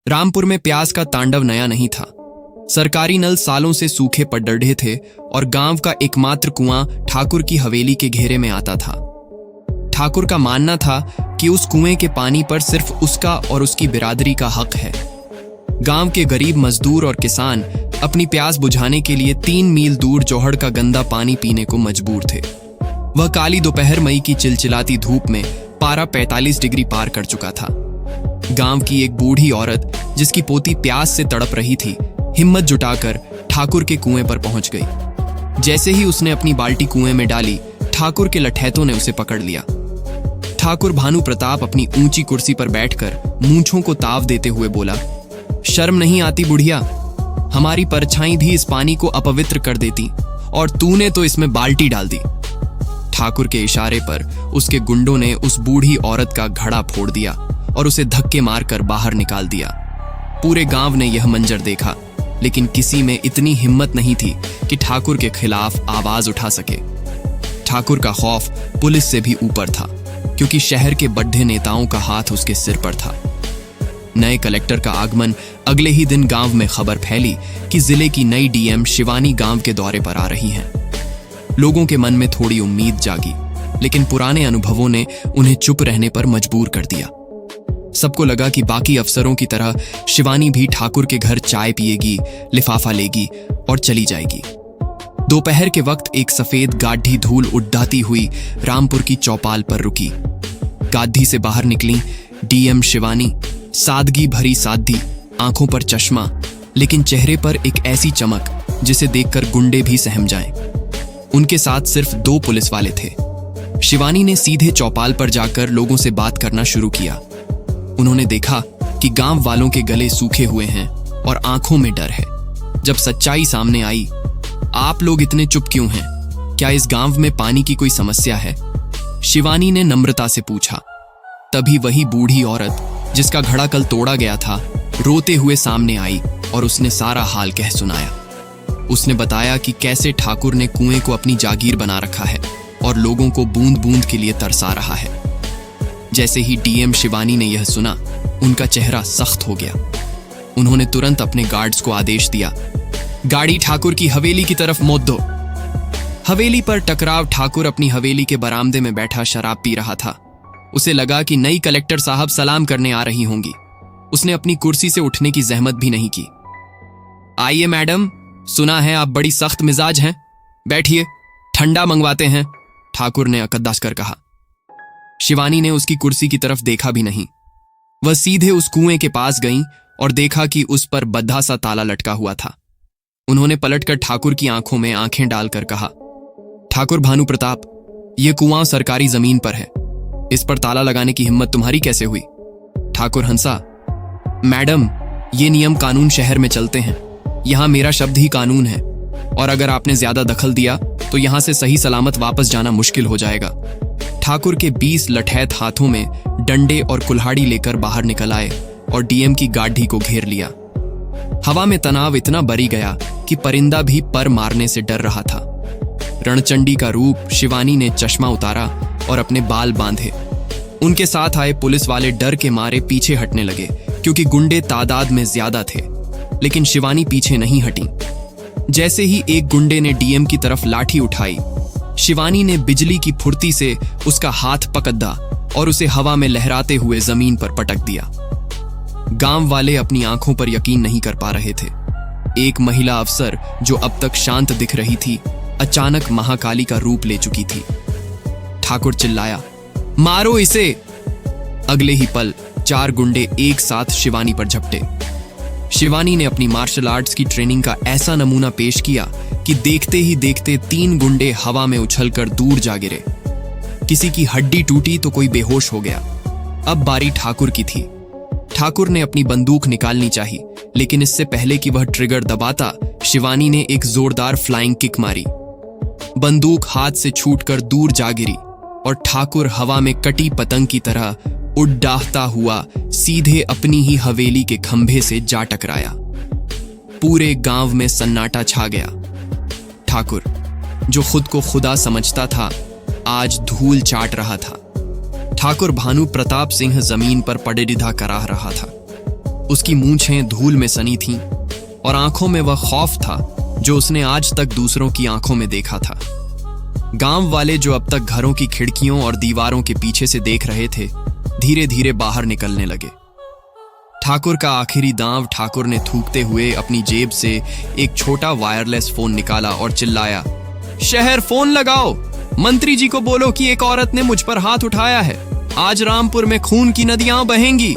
रामपुर में प्यास का तांडव नया नहीं था। सरकारी नल सालों से सूखे पड़ डढ़े थे और गांव का एकमात्र कुआं ठाकुर की हवेली के घेरे में आता था। ठाकुर का मानना था कि उस कुएं के पानी पर सिर्फ उसका और उसकी बिरादरी का हक है। गांव के गरीब मजदूर और किसान अपनी प्यास बुझाने के लिए 3 मील दूर जोहड़ का गंदा पानी पीने को मजबूर थे। वह काली दोपहर मई की चिलचिलाती धूप में पारा 45 डिग्री पार कर चुका था। गांव की एक बूढ़ी औरत जिसकी पोती प्यास से तड़प रही थी, हिम्मत जुटाकर ठाकुर के कुएं पर पहुंच गई। जैसे ही उसने अपनी बाल्टी कुएं में डाली, ठाकुर के लठैतों ने उसे पकड़ लिया। ठाकुर भानु प्रताप अपनी ऊंची कुर्सी पर बैठकर मूंछों को ताव देते हुए बोला, शर्म नहीं आती बुढ़िया? हमारी परछाई भी इस पानी को अपवित्र कर देती और तूने तो इसमें बाल्टी डाल दी। ठाकुर के इशारे पर उसके गुंडों ने उस बूढ़ी औरत का घड़ा फोड़ दिया और उसे धक्के मारकर बाहर निकाल दिया। पूरे गांव ने यह मंजर देखा, लेकिन किसी में इतनी हिम्मत नहीं थी कि ठाकुर के खिलाफ आवाज उठा सके। ठाकुर का खौफ पुलिस से भी ऊपर था, क्योंकि शहर के बड्ढे नेताओं का हाथ उसके सिर पर था। नए कलेक्टर का आगमन अगले ही दिन गांव में खबर फैली कि जिले की नई डीएम शिवानी गांव के दौरे पर आ रही हैं। लोगों के मन में थोड़ी उम्मीद जागी, लेकिन पुराने अनुभवों ने उन्हें चुप रहने पर मजबूर कर दिया। सबको लगा कि बाकी अफसरों की तरह शिवानी भी ठाकुर के घर चाय पिएगी, लिफाफा लेगी और चली जाएगी। दोपहर के वक्त एक सफेद गाढ़ी धूल उड़ाती हुई रामपुर की चौपाल पर रुकी। गाड़ी से बाहर निकली डीएम शिवानी, सादगी भरी साधी, आंखों पर चश्मा, लेकिन चेहरे पर एक ऐसी चमक जिसे देखकर गुंडे भी सहम जाएं। उनके साथ सिर्फ 2 पुलिस वाले थे। शिवानी ने सीधे चौपाल पर जाकर लोगों से बात करना शुरू किया। उन्होंने देखा कि गांव वालों के गले सूखे हुए हैं और आंखों में डर है। जब सच्चाई सामने आई, आप लोग इतने चुप क्यों हैं? क्या इस गांव में पानी की कोई समस्या है? शिवानी ने नम्रता से पूछा। तभी वही बूढ़ी औरत जिसका घड़ा कल तोड़ा गया था, रोते हुए सामने आई और उसने सारा हाल कह सुनाया। उसने बताया कि कैसे ठाकुर ने कुएं को अपनी जागीर बना रखा है और लोगों को बूंद बूंद के लिए तरसा रहा है। जैसे ही डीएम शिवानी ने यह सुना, उनका चेहरा सख्त हो गया। उन्होंने तुरंत अपने गार्ड्स को आदेश दिया, गाड़ी ठाकुर की हवेली की तरफ मोड़ दो। हवेली पर टकराव ठाकुर अपनी हवेली के बरामदे में बैठा शराब पी रहा था। उसे लगा कि नई कलेक्टर साहब सलाम करने आ रही होंगी। उसने अपनी कुर्सी से उठने की जहमत भी नहीं की। आइए मैडम, सुना है आप बड़ी सख्त मिजाज हैं, बैठिए, ठंडा मंगवाते हैं, ठाकुर ने अकद्दास कर कहा। शिवानी ने उसकी कुर्सी की तरफ देखा भी नहीं। वह सीधे उस कुएं के पास गईं और देखा कि उस पर बद्धा सा ताला लटका हुआ था। उन्होंने पलटकर ठाकुर की आंखों में आंखें डालकर कहा, ठाकुर भानु प्रताप, यह कुआं सरकारी जमीन पर है। इस पर ताला लगाने की हिम्मत तुम्हारी कैसे हुई? ठाकुर हंसा, मैडम, ये नियम कानून शहर में चलते हैं। यहां मेरा शब्द ही कानून है और अगर आपने ज्यादा दखल दिया तो यहां से सही सलामत वापस जाना मुश्किल हो जाएगा। ठाकुर के 20 लठैत हाथों में डंडे और कुल्हाड़ी लेकर बाहर निकल आए और डीएम की गाड़ी को घेर लिया। हवा में तनाव इतना बढ़ी गया कि परिंदा भी पर मारने से डर रहा था। रणचंडी का रूप शिवानी ने चश्मा उतारा और अपने बाल बांधे। उनके साथ आए पुलिस वाले डर के मारे पीछे हटने लगे, क्योंकि गुंडे तादाद में ज्यादा थे, लेकिन शिवानी पीछे नहीं हटी। जैसे ही एक गुंडे ने डीएम की तरफ लाठी उठाई, शिवानी ने बिजली की फुर्ती से उसका हाथ पकड़ा और उसे हवा में लहराते हुए जमीन पर पटक दिया। गांव वाले अपनी आंखों पर यकीन नहीं कर पा रहे थे। एक महिला अफसर जो अब तक शांत दिख रही थी, अचानक महाकाली का रूप ले चुकी थी। ठाकुर चिल्लाया, मारो इसे। अगले ही पल 4 गुंडे एक साथ शिवानी पर झपटे। शिवानी ने अपनी मार्शल आर्ट्स की ट्रेनिंग का ऐसा नमूना पेश किया कि देखते ही देखते 3 गुंडे हवा में उछलकर दूर जा गिरे। किसी की हड्डी टूटी तो कोई बेहोश हो गया। अब बारी ठाकुर की थी। ठाकुर ने अपनी बंदूक निकालनी चाहिए, लेकिन इससे पहले कि वह ट्रिगर दबाता, शिवानी ने एक जोरदार फ्लाइंग किक मारी। बंदूक हाथ से छूटकर दूर जा गिरी और ठाकुर हवा में कटी पतंग की तरह उड़ाता हुआ सीधे अपनी ही हवेली के खंभे से जा टकराया। पूरे गांव में सन्नाटा छा गया। ठाकुर, जो खुद को खुदा समझता था, आज धूल चाट रहा था। ठाकुर भानु प्रताप सिंह जमीन पर पड़े डिधा कराह रहा था। उसकी मूंछें धूल में सनी थीं और आंखों में वह खौफ था जो उसने आज तक दूसरों की आंखों में देखा था। गांव वाले जो अब तक घरों की खिड़कियों और दीवारों के पीछे से देख रहे थे, धीरे धीरे बाहर निकलने लगे। ठाकुर का आखिरी दांव ठाकुर ने थूकते हुए अपनी जेब से एक छोटा वायरलेस फोन निकाला और चिल्लाया, शहर फोन लगाओ, मंत्री जी को बोलो कि एक औरत ने मुझ पर हाथ उठाया है, आज रामपुर में खून की नदियां बहेंगी।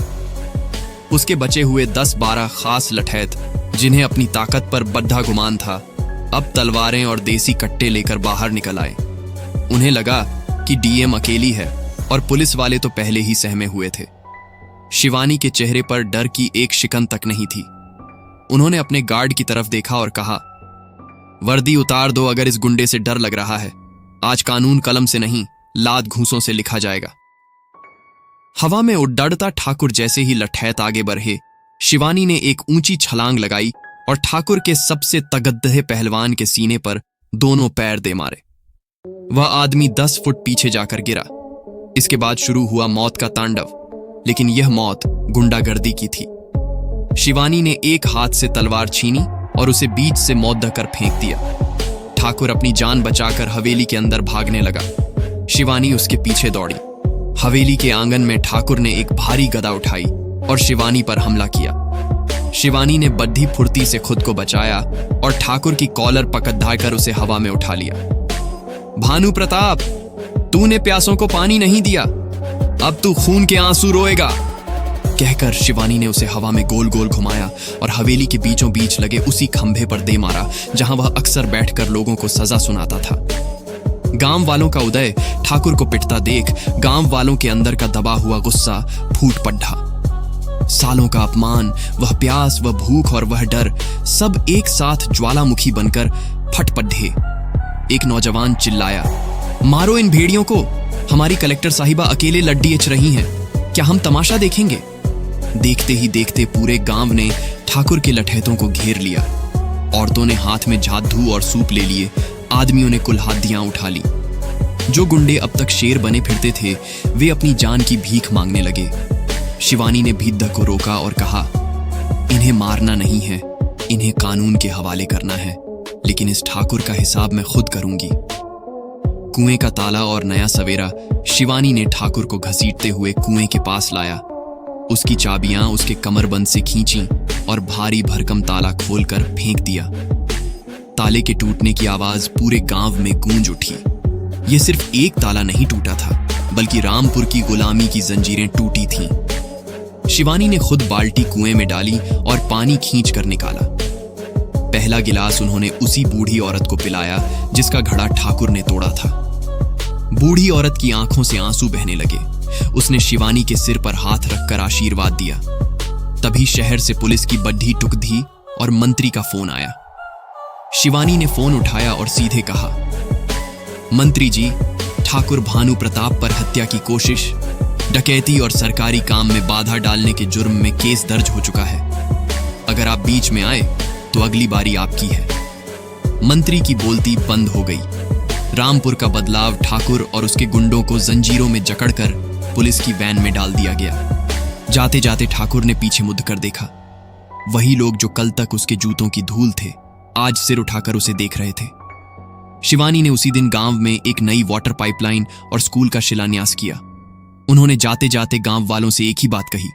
उसके बचे हुए 10-12 खास लठैत, जिन्हें अपनी ताकत पर बद्धा गुमान था, अब तलवारें और देसी कट्टे लेकर बाहर निकल आए। उन्हें लगा कि डीएम अकेली है और पुलिस वाले तो पहले ही सहमे हुए थे। शिवानी के चेहरे पर डर की एक शिकन तक नहीं थी। उन्होंने अपने गार्ड की तरफ देखा और कहा, वर्दी उतार दो अगर इस गुंडे से डर लग रहा है। आज कानून कलम से नहीं, लात घूंसों से लिखा जाएगा। हवा में उड़ता ठाकुर जैसे ही लठैत आगे बढ़े, शिवानी ने एक ऊंची छलांग लगाई और ठाकुर के सबसे तगद्दे पहलवान के सीने पर दोनों पैर दे मारे। वह आदमी 10 फुट पीछे जाकर गिरा। इसके बाद शुरू हुआ मौत का तांडव, लेकिन यह मौत गुंडागर्दी की थी। शिवानी ने एक हाथ से तलवार छीनी और उसे बीच से मौद्दा कर फेंक दिया। ठाकुर अपनी जान बचाकर हवेली के अंदर भागने लगा। शिवानी उसके पीछे दौड़ी। हवेली के आंगन में ठाकुर ने एक भारी गदा उठाई और शिवानी पर हमला किया। शिवानी ने बड्ढी फुर्ती से खुद को बचाया और ठाकुर की कॉलर पकड़ उसे हवा में उठा लिया। भानु प्रताप, तूने प्यासों को पानी नहीं दिया, अब तू खून के आंसू रोएगा, कहकर शिवानी ने उसे हवा में गोल गोल घुमाया और हवेली के बीचों बीच लगे उसी खंभे पर दे मारा जहां वह अक्सर बैठकर लोगों को सजा सुनाता था। गांव वालों का उदय ठाकुर को पिटता देख गांव वालों के अंदर का दबा हुआ गुस्सा फूट पड़ा। सालों का अपमान, वह प्यास, वह भूख और वह डर सब एक साथ ज्वालामुखी बनकर फट पड़े। एक नौजवान चिल्लाया, मारो इन भेड़ियों को, हमारी कलेक्टर साहिबा अकेले लड्डी एच रही हैं, क्या हम तमाशा देखेंगे? देखते ही देखते पूरे गांव ने ठाकुर के लठैतों को घेर लिया। औरतों ने हाथ में जादू और सूप ले लिए, आदमियों ने कुल्हादियां उठा ली। जो गुंडे अब तक शेर बने फिरते थे, वे अपनी जान की भीख मांगने लगे। शिवानी ने भीद्दा को रोका और कहा, इन्हें मारना नहीं है, इन्हें कानून के हवाले करना है, लेकिन इस ठाकुर का हिसाब मैं खुद करूंगी। कुएं का ताला और नया सवेरा शिवानी ने ठाकुर को घसीटते हुए कुएं के पास लाया। उसकी चाबियां उसके कमरबंद से खींची और भारी भरकम ताला खोलकर फेंक दिया। ताले के टूटने की आवाज पूरे गांव में गूंज उठी। यह सिर्फ एक ताला नहीं टूटा था, बल्कि रामपुर की गुलामी की जंजीरें टूटी थीं। शिवानी ने खुद बाल्टी कुएं में डाली और पानी खींच कर निकाला। पहला गिलास उन्होंने उसी बूढ़ी औरत को पिलाया जिसका घड़ा ठाकुर ने तोड़ा था। बूढ़ी औरत की आंखों से आंसू बहने लगे। उसने शिवानी के सिर पर हाथ रखकर आशीर्वाद दिया। तभी शहर से पुलिस की बड्ढी टुकधी और मंत्री का फोन आया। शिवानी ने फोन उठाया और सीधे कहा, मंत्री जी, ठाकुर भानु प्रताप पर हत्या की कोशिश, डकैती और सरकारी काम में बाधा डालने के जुर्म में केस दर्ज हो चुका है। अगर आप बीच में आए तो अगली बारी आपकी है। मंत्री की बोलती बंद हो गई। रामपुर का बदलाव ठाकुर और उसके गुंडों को जंजीरों में जकड़कर पुलिस की वैन में डाल दिया गया। जाते जाते ठाकुर ने पीछे मुड़कर देखा। वही लोग जो कल तक उसके जूतों की धूल थे, आज सिर उठाकर उसे देख रहे थे। शिवानी ने उसी दिन गांव में एक नई वाटर पाइपलाइन और स्कूल का शिलान्यास किया। उन्होंने जाते जाते गांव वालों से एक ही बात कही,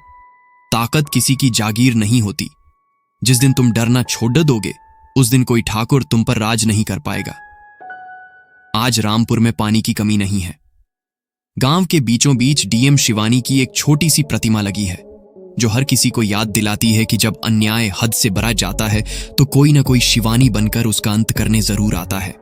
ताकत किसी की जागीर नहीं होती। जिस दिन तुम डरना छोड़ दोगे, उस दिन कोई ठाकुर तुम पर राज नहीं कर पाएगा। आज रामपुर में पानी की कमी नहीं है। गांव के बीचों बीच डीएम शिवानी की एक छोटी सी प्रतिमा लगी है, जो हर किसी को याद दिलाती है कि जब अन्याय हद से बढ़ जाता है तो कोई ना कोई शिवानी बनकर उसका अंत करने जरूर आता है।